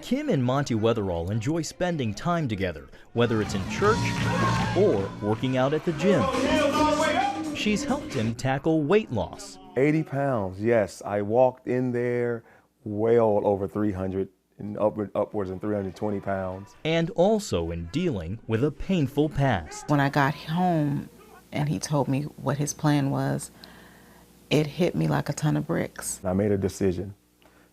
Kim and Monty Weatherall enjoy spending time together, whether it's in church or working out at the gym. She's helped him tackle weight loss. 80 pounds, yes. I walked in there well over 300 and upwards of 320 pounds. And also in dealing with a painful past. When I got home and he told me what his plan was, it hit me like a ton of bricks. I made a decision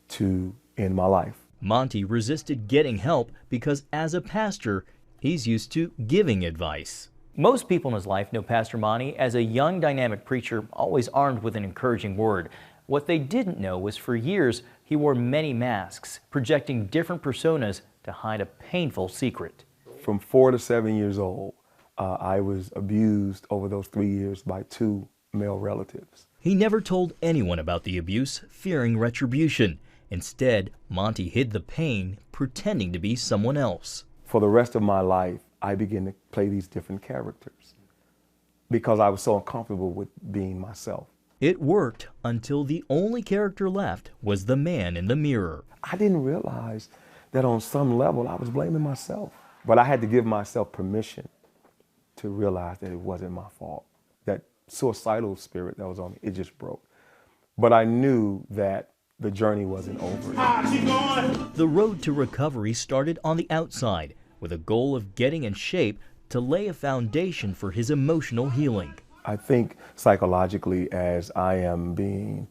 to end my life. Monty resisted getting help because as a pastor, he's used to giving advice. Most people in his life know Pastor Monty as a young, dynamic preacher, always armed with an encouraging word. What they didn't know was for years, he wore many masks, projecting different personas to hide a painful secret. From 4 to 7 years old, I was abused over those 3 years by 2 male relatives. He never told anyone about the abuse, fearing retribution. Instead, Monty hid the pain, pretending to be someone else. For the rest of my life, I began to play these different characters because I was so uncomfortable with being myself. It worked until the only character left was the man in the mirror. I didn't realize that on some level I was blaming myself, but I had to give myself permission to realize that it wasn't my fault. That suicidal spirit that was on me, it just broke. But I knew that the journey wasn't over. The road to recovery started on the outside with a goal of getting in shape to lay a foundation for his emotional healing. I think psychologically, as I am being,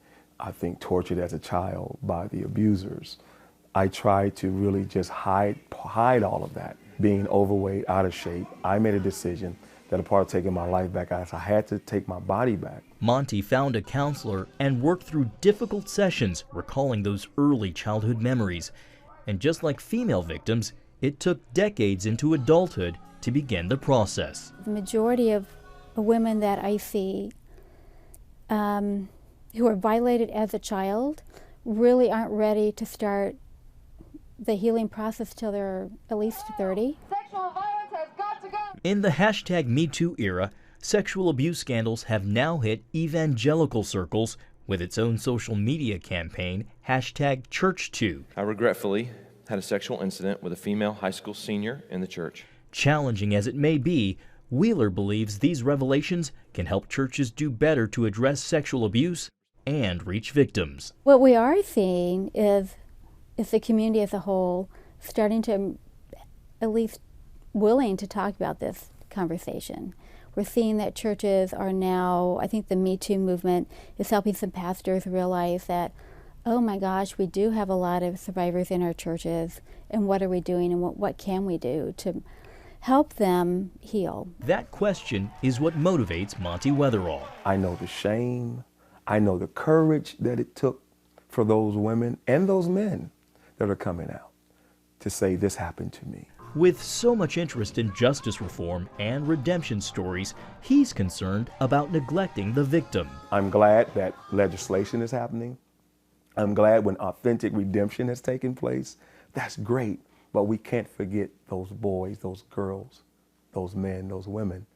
tortured as a child by the abusers, I try to really just hide all of that. Being overweight, out of shape, I made a decision that a part of taking my life back, I had to take my body back. Monty found a counselor and worked through difficult sessions, recalling those early childhood memories. And just like female victims, it took decades into adulthood to begin the process. The majority of women that I see who are violated as a child really aren't ready to start the healing process till they're at least 30. Sexual violence has got to go. In the #MeToo era, sexual abuse scandals have now hit evangelical circles with its own social media campaign, #ChurchToo. I regretfully had a sexual incident with a female high school senior in the church. Challenging as it may be, Wheeler believes these revelations can help churches do better to address sexual abuse and reach victims. What we are seeing is the community as a whole starting to at least willing to talk about this conversation. We're seeing that churches are now, I think the Me Too movement is helping some pastors realize that, oh my gosh, we do have a lot of survivors in our churches, and what are we doing and what can we do to help them heal? That question is what motivates Monty Weatherall. I know the shame, I know the courage that it took for those women and those men that are coming out to say this happened to me. With so much interest in justice reform and redemption stories, he's concerned about neglecting the victim. I'm glad that legislation is happening. I'm glad when authentic redemption has taken place. That's great, but we can't forget those boys, those girls, those men, those women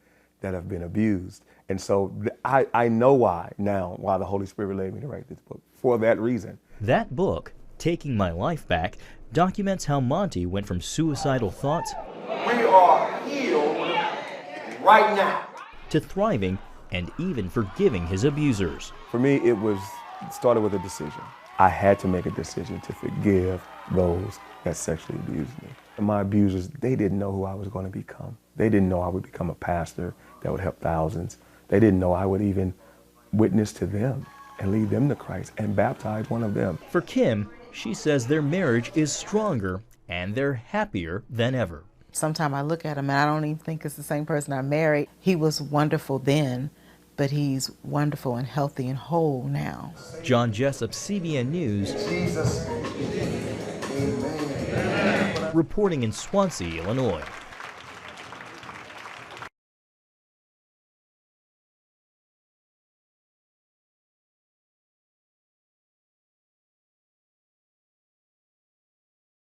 that have been abused. And so I know why the Holy Spirit led me to write this book, for that reason. That book, Taking My Life Back, documents how Monty went from suicidal thoughts we are healed right now to thriving and even forgiving his abusers. For me, it started with a decision. I had to make a decision to forgive those that sexually abused me. And my abusers, they didn't know who I was going to become. They didn't know I would become a pastor that would help thousands. They didn't know I would even witness to them and lead them to Christ and baptize one of them. For Kim, she says their marriage is stronger and they're happier than ever. Sometimes I look at him and I don't even think it's the same person I married. He was wonderful then, but he's wonderful and healthy and whole now. John Jessup, CBN News. Jesus. Amen. Reporting in Swansea, Illinois.